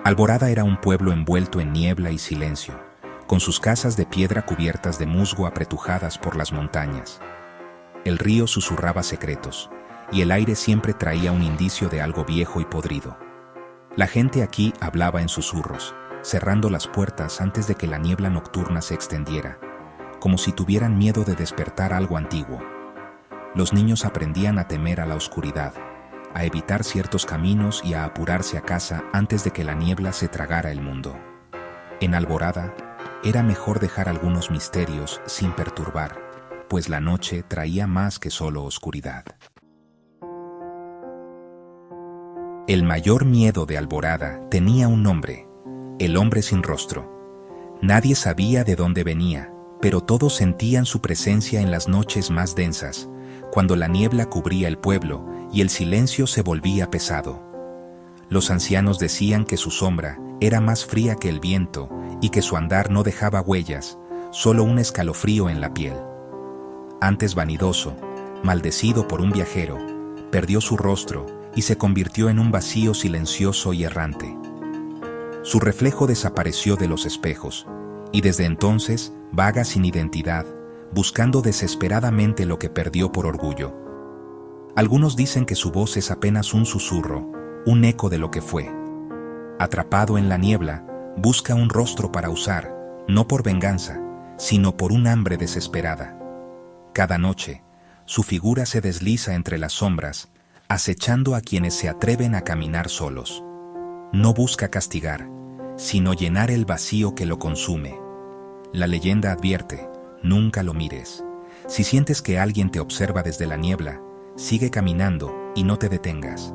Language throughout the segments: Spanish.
Alborada era un pueblo envuelto en niebla y silencio, con sus casas de piedra cubiertas de musgo apretujadas por las montañas. El río susurraba secretos, y el aire siempre traía un indicio de algo viejo y podrido. La gente aquí hablaba en susurros, cerrando las puertas antes de que la niebla nocturna se extendiera, como si tuvieran miedo de despertar algo antiguo. Los niños aprendían a temer a la oscuridad, a evitar ciertos caminos y a apurarse a casa antes de que la niebla se tragara el mundo. En Alborada, era mejor dejar algunos misterios sin perturbar, pues la noche traía más que solo oscuridad. El mayor miedo de Alborada tenía un nombre: el hombre sin rostro. Nadie sabía de dónde venía, pero todos sentían su presencia en las noches más densas, cuando la niebla cubría el pueblo y el silencio se volvía pesado. Los ancianos decían que su sombra era más fría que el viento y que su andar no dejaba huellas, solo un escalofrío en la piel. Antes vanidoso, maldecido por un viajero, perdió su rostro y se convirtió en un vacío silencioso y errante. Su reflejo desapareció de los espejos, y desde entonces vaga sin identidad, buscando desesperadamente lo que perdió por orgullo. Algunos dicen que su voz es apenas un susurro, un eco de lo que fue. Atrapado en la niebla, busca un rostro para usar, no por venganza, sino por un hambre desesperada. Cada noche, su figura se desliza entre las sombras, acechando a quienes se atreven a caminar solos. No busca castigar, sino llenar el vacío que lo consume. La leyenda advierte: nunca lo mires. Si sientes que alguien te observa desde la niebla, sigue caminando y no te detengas.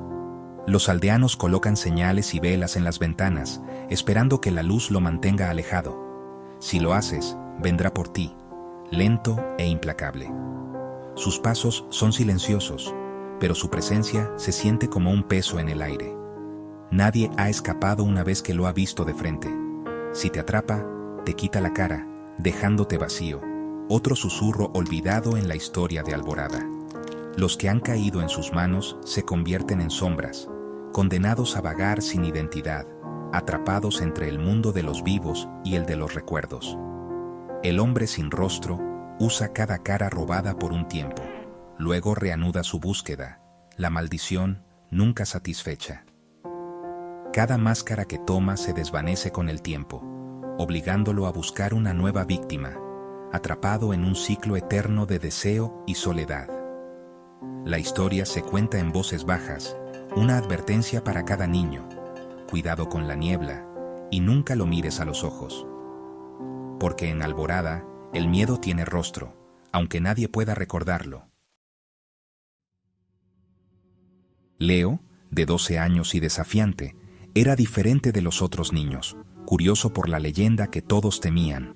Los aldeanos colocan señales y velas en las ventanas, esperando que la luz lo mantenga alejado. Si lo haces, vendrá por ti, lento e implacable. Sus pasos son silenciosos, pero su presencia se siente como un peso en el aire. Nadie ha escapado una vez que lo ha visto de frente. Si te atrapa, te quita la cara, dejándote vacío, otro susurro olvidado en la historia de Alborada. Los que han caído en sus manos se convierten en sombras, condenados a vagar sin identidad, atrapados entre el mundo de los vivos y el de los recuerdos. El hombre sin rostro usa cada cara robada por un tiempo, luego reanuda su búsqueda, la maldición nunca satisfecha. Cada máscara que toma se desvanece con el tiempo, obligándolo a buscar una nueva víctima, atrapado en un ciclo eterno de deseo y soledad. La historia se cuenta en voces bajas, una advertencia para cada niño: cuidado con la niebla y nunca lo mires a los ojos. Porque en Alborada, el miedo tiene rostro, aunque nadie pueda recordarlo. Leo, de 12 años y desafiante, era diferente de los otros niños, curioso por la leyenda que todos temían.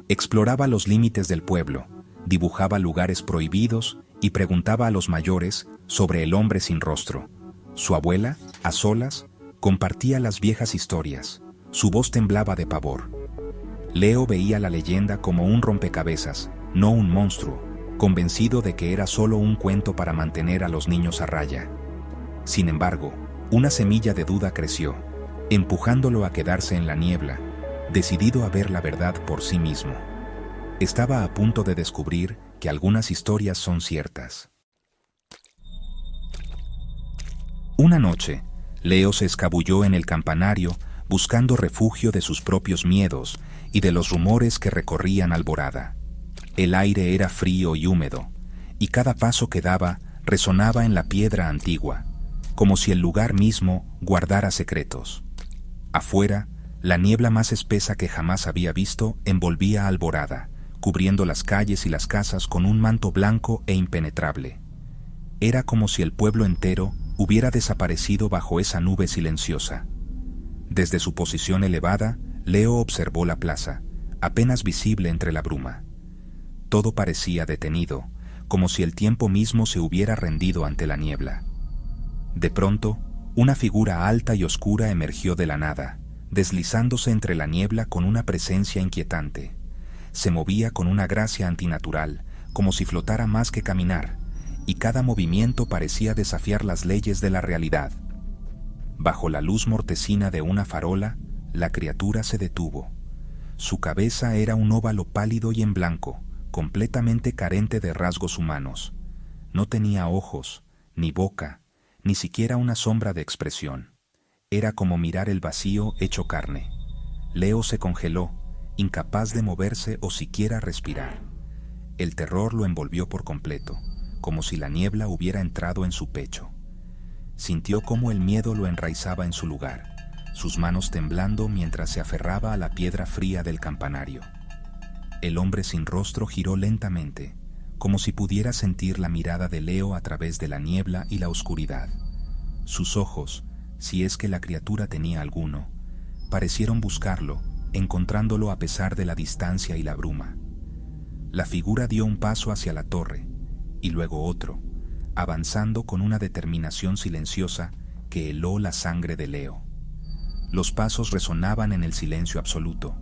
Exploraba los límites del pueblo, dibujaba lugares prohibidos y preguntaba a los mayores sobre el hombre sin rostro. Su abuela, a solas, compartía las viejas historias. Su voz temblaba de pavor. Leo veía la leyenda como un rompecabezas, no un monstruo, convencido de que era solo un cuento para mantener a los niños a raya. Sin embargo, una semilla de duda creció, empujándolo a quedarse en la niebla, decidido a ver la verdad por sí mismo. Estaba a punto de descubrir que algunas historias son ciertas. Una noche, Leo se escabulló en el campanario buscando refugio de sus propios miedos y de los rumores que recorrían Alborada. El aire era frío y húmedo, y cada paso que daba resonaba en la piedra antigua, como si el lugar mismo guardara secretos. Afuera, la niebla más espesa que jamás había visto envolvía Alborada, cubriendo las calles y las casas con un manto blanco e impenetrable. Era como si el pueblo entero hubiera desaparecido bajo esa nube silenciosa. Desde su posición elevada, Leo observó la plaza, apenas visible entre la bruma. Todo parecía detenido, como si el tiempo mismo se hubiera rendido ante la niebla. De pronto, una figura alta y oscura emergió de la nada, deslizándose entre la niebla con una presencia inquietante. Se movía con una gracia antinatural, como si flotara más que caminar, y cada movimiento parecía desafiar las leyes de la realidad. Bajo la luz mortecina de una farola, la criatura se detuvo. Su cabeza era un óvalo pálido y en blanco, completamente carente de rasgos humanos. No tenía ojos, ni boca, ni siquiera una sombra de expresión. Era como mirar el vacío hecho carne. Leo se congeló, incapaz de moverse o siquiera respirar. El terror lo envolvió por completo, como si la niebla hubiera entrado en su pecho. Sintió cómo el miedo lo enraizaba en su lugar, sus manos temblando mientras se aferraba a la piedra fría del campanario. El hombre sin rostro giró lentamente, como si pudiera sentir la mirada de Leo a través de la niebla y la oscuridad. Sus ojos, si es que la criatura tenía alguno, parecieron buscarlo, encontrándolo a pesar de la distancia y la bruma. La figura dio un paso hacia la torre, y luego otro, avanzando con una determinación silenciosa que heló la sangre de Leo. Los pasos resonaban en el silencio absoluto,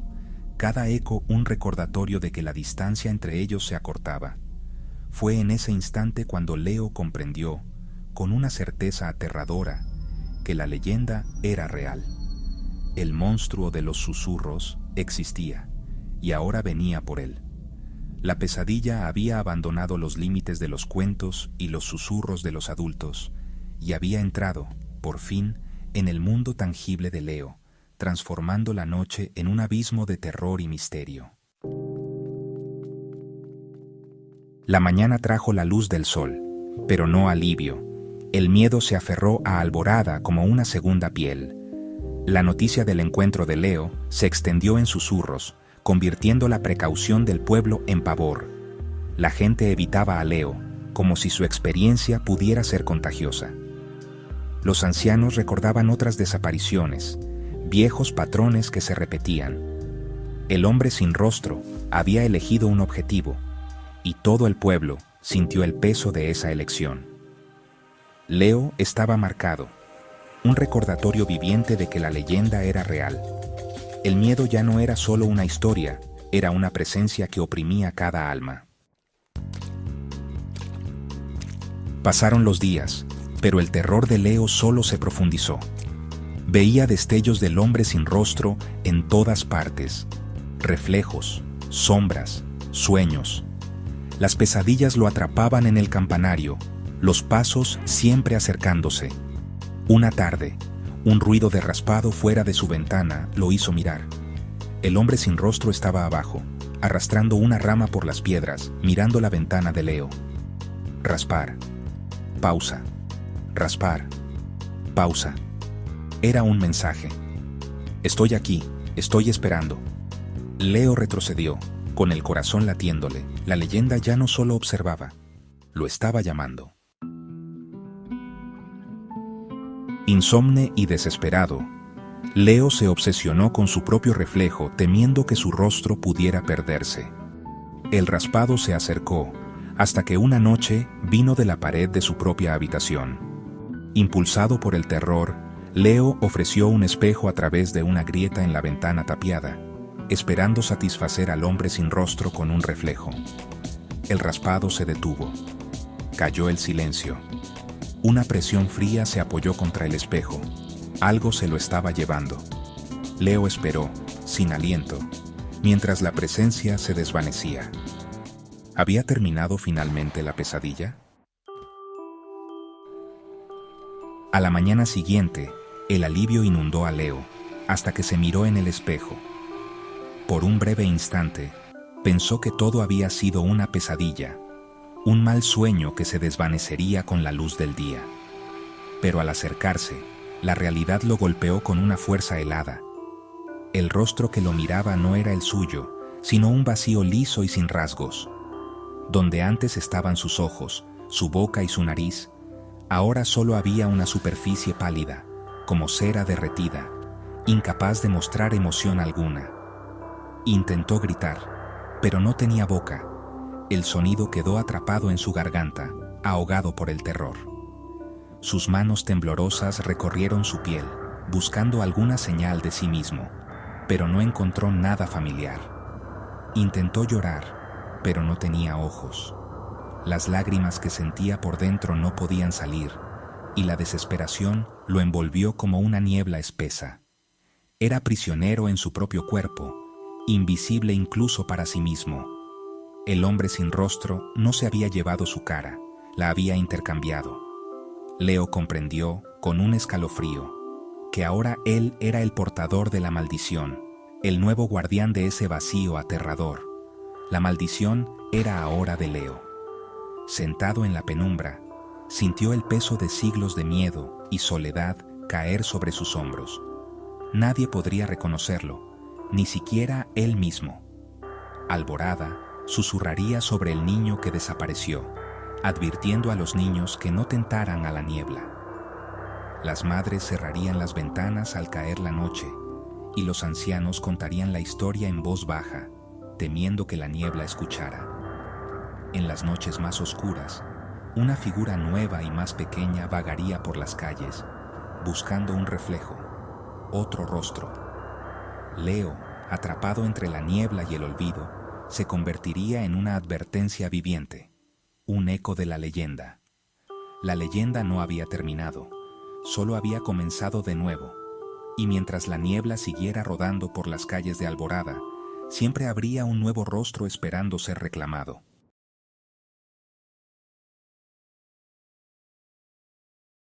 cada eco un recordatorio de que la distancia entre ellos se acortaba. Fue en ese instante cuando Leo comprendió, con una certeza aterradora, que la leyenda era real. El monstruo de los susurros existía, y ahora venía por él. La pesadilla había abandonado los límites de los cuentos y los susurros de los adultos, y había entrado, por fin, en el mundo tangible de Leo, transformando la noche en un abismo de terror y misterio. La mañana trajo la luz del sol, pero no alivio. El miedo se aferró a Alborada como una segunda piel. La noticia del encuentro de Leo se extendió en susurros, convirtiendo la precaución del pueblo en pavor. La gente evitaba a Leo, como si su experiencia pudiera ser contagiosa. Los ancianos recordaban otras desapariciones, viejos patrones que se repetían. El hombre sin rostro había elegido un objetivo, y todo el pueblo sintió el peso de esa elección. Leo estaba marcado, un recordatorio viviente de que la leyenda era real. El miedo ya no era solo una historia, era una presencia que oprimía cada alma. Pasaron los días, pero el terror de Leo solo se profundizó. Veía destellos del hombre sin rostro en todas partes, reflejos, sombras, sueños. Las pesadillas lo atrapaban en el campanario, los pasos siempre acercándose. Una tarde, un ruido de raspado fuera de su ventana lo hizo mirar. El hombre sin rostro estaba abajo, arrastrando una rama por las piedras, mirando la ventana de Leo. Raspar. Pausa. Raspar. Pausa. Era un mensaje. Estoy aquí, estoy esperando. Leo retrocedió, con el corazón latiéndole. La leyenda ya no solo observaba, lo estaba llamando. Insomne y desesperado, Leo se obsesionó con su propio reflejo, temiendo que su rostro pudiera perderse. El raspado se acercó, hasta que una noche vino de la pared de su propia habitación. Impulsado por el terror, Leo ofreció un espejo a través de una grieta en la ventana tapiada, esperando satisfacer al hombre sin rostro con un reflejo. El raspado se detuvo. Cayó el silencio. Una presión fría se apoyó contra el espejo. Algo se lo estaba llevando. Leo esperó, sin aliento, mientras la presencia se desvanecía. ¿Había terminado finalmente la pesadilla? A la mañana siguiente, el alivio inundó a Leo, hasta que se miró en el espejo. Por un breve instante, pensó que todo había sido una pesadilla, un mal sueño que se desvanecería con la luz del día. Pero al acercarse, la realidad lo golpeó con una fuerza helada. El rostro que lo miraba no era el suyo, sino un vacío liso y sin rasgos. Donde antes estaban sus ojos, su boca y su nariz, ahora solo había una superficie pálida, como cera derretida, incapaz de mostrar emoción alguna. Intentó gritar, pero no tenía boca. El sonido quedó atrapado en su garganta, ahogado por el terror. Sus manos temblorosas recorrieron su piel, buscando alguna señal de sí mismo, pero no encontró nada familiar. Intentó llorar, pero no tenía ojos. Las lágrimas que sentía por dentro no podían salir, y la desesperación lo envolvió como una niebla espesa. Era prisionero en su propio cuerpo, invisible incluso para sí mismo. El hombre sin rostro no se había llevado su cara, la había intercambiado. Leo comprendió, con un escalofrío, que ahora él era el portador de la maldición, el nuevo guardián de ese vacío aterrador. La maldición era ahora de Leo. Sentado en la penumbra, sintió el peso de siglos de miedo y soledad caer sobre sus hombros. Nadie podría reconocerlo, ni siquiera él mismo. Alborada susurraría sobre el niño que desapareció, advirtiendo a los niños que no tentaran a la niebla. Las madres cerrarían las ventanas al caer la noche, y los ancianos contarían la historia en voz baja, temiendo que la niebla escuchara. En las noches más oscuras, una figura nueva y más pequeña vagaría por las calles, buscando un reflejo, otro rostro. Leo, atrapado entre la niebla y el olvido, se convertiría en una advertencia viviente, un eco de la leyenda. La leyenda no había terminado, solo había comenzado de nuevo, y mientras la niebla siguiera rodando por las calles de Alborada, siempre habría un nuevo rostro esperando ser reclamado.